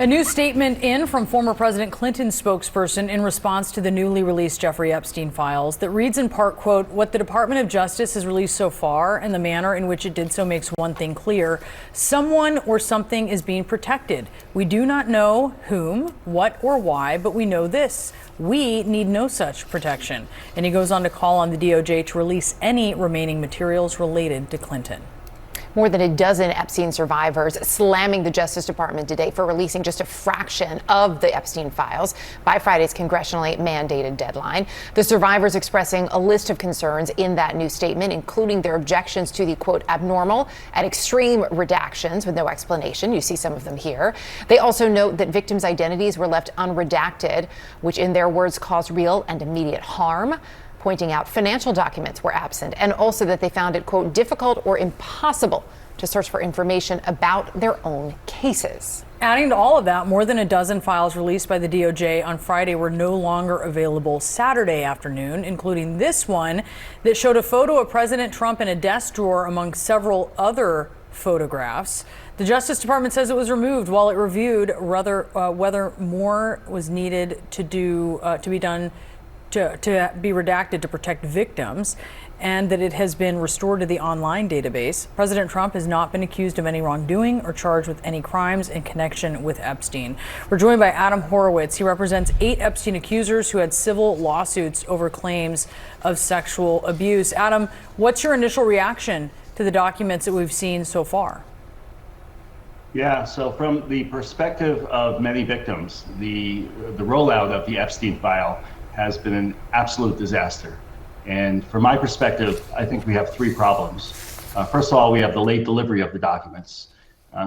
A new statement in from former President Clinton's spokesperson in response to the newly released Jeffrey Epstein files that reads in part, quote, "What the Department of Justice has released so far and the manner in which it did so makes one thing clear. Someone or something is being protected. We do not know whom, what, or why, but we know this. We need no such protection." And he goes on to call on the DOJ to release any remaining materials related to Clinton. More than a dozen Epstein survivors slamming the Justice Department today for releasing just a fraction of the Epstein files by Friday's congressionally mandated deadline. The survivors expressing a list of concerns in that new statement, including their objections to the, quote, abnormal and extreme redactions with no explanation. You see some of them here. They also note that victims' identities were left unredacted, which in their words caused real and immediate harm, pointing out financial documents were absent, and also that they found it, quote, difficult or impossible to search for information about their own cases. Adding to all of that, more than a dozen files released by the DOJ on Friday were no longer available Saturday afternoon, including this one that showed a photo of President Trump in a desk drawer among several other photographs. The Justice Department says it was removed while it reviewed whether more was needed to be done to be redacted to protect victims, and that it has been restored to the online database. President Trump has not been accused of any wrongdoing or charged with any crimes in connection with Epstein. We're joined by Adam Horowitz. He represents 8 Epstein accusers who had civil lawsuits over claims of sexual abuse. Adam, what's your initial reaction to the documents that we've seen so far? Yeah, so from the perspective of many victims, the rollout of the Epstein file has been an absolute disaster. And from my perspective, I think we have 3 problems. First of all, we have the late delivery of the documents.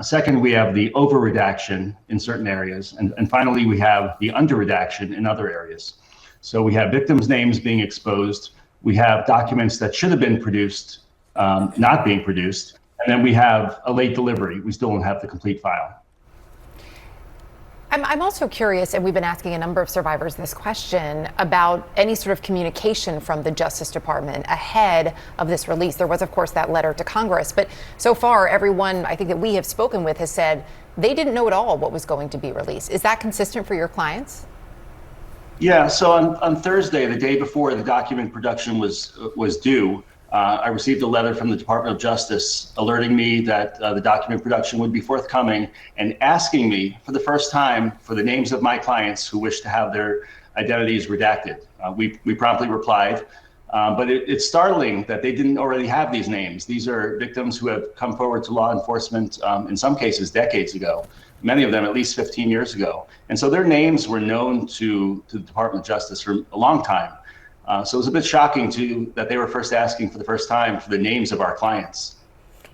Second, we have the over-redaction in certain areas. And finally, we have the under-redaction in other areas. So we have victims' names being exposed. We have documents that should have been produced, not being produced. And then we have a late delivery. We still don't have the complete file. I'm also curious, and we've been asking a number of survivors this question, about any sort of communication from the Justice Department ahead of this release. There was, of course, that letter to Congress, but so far, everyone I think that we have spoken with has said they didn't know at all what was going to be released. Is that consistent for your clients? Yeah, so on Thursday, the day before the document production was due, I received a letter from the Department of Justice alerting me that the document production would be forthcoming and asking me for the first time for the names of my clients who wish to have their identities redacted. We promptly replied, but it's startling that they didn't already have these names. These are victims who have come forward to law enforcement, in some cases decades ago, many of them at least 15 years ago. And so their names were known to the Department of Justice for a long time. So it was a bit shocking that they were first asking for the first time for the names of our clients.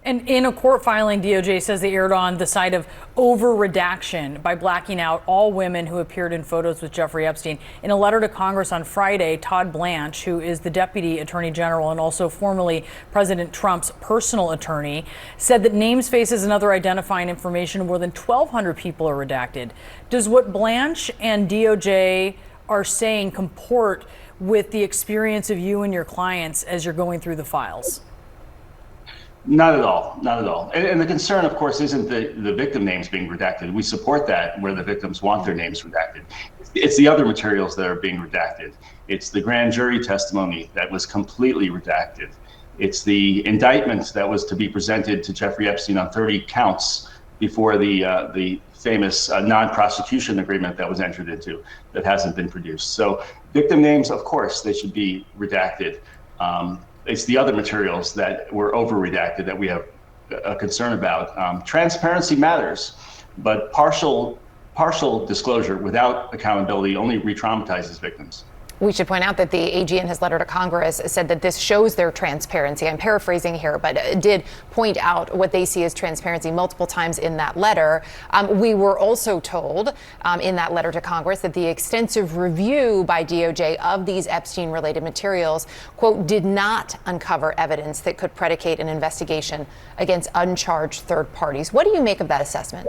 And in a court filing, DOJ says they erred on the side of over-redaction by blacking out all women who appeared in photos with Jeffrey Epstein. In a letter to Congress on Friday, Todd Blanche, who is the Deputy Attorney General and also formerly President Trump's personal attorney, said that names, faces, and other identifying information of more than 1,200 people are redacted. Does what Blanche and DOJ are saying comport with the experience of you and your clients as you're going through the files? Not at all, not at all. And the concern, of course, isn't the victim names being redacted. We support that where the victims want their names redacted. It's the other materials that are being redacted. It's the grand jury testimony that was completely redacted. It's the indictment that was to be presented to Jeffrey Epstein on 30 counts before the famous non-prosecution agreement that was entered into that hasn't been produced. So victim names, of course, they should be redacted. It's the other materials that were over-redacted that we have a concern about. Transparency matters, but partial disclosure without accountability only re-traumatizes victims. We should point out that the AG in his letter to Congress said that this shows their transparency. I'm paraphrasing here, but it did point out what they see as transparency multiple times in that letter. We were also told in that letter to Congress that the extensive review by DOJ of these Epstein-related materials, quote, did not uncover evidence that could predicate an investigation against uncharged third parties. What do you make of that assessment?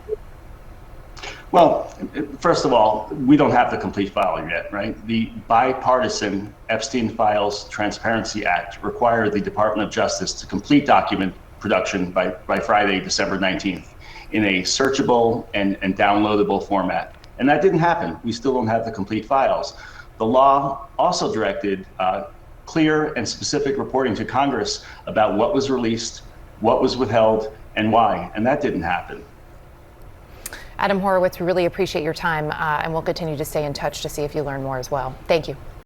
Well, first of all, we don't have the complete file yet, right? The bipartisan Epstein Files Transparency Act required the Department of Justice to complete document production by Friday, December 19th. in a searchable and downloadable format. And that didn't happen. We still don't have the complete files. The law also directed clear and specific reporting to Congress about what was released, what was withheld, and why. And that didn't happen. Adam Horowitz, we really appreciate your time, and we'll continue to stay in touch to see if you learn more as well. Thank you.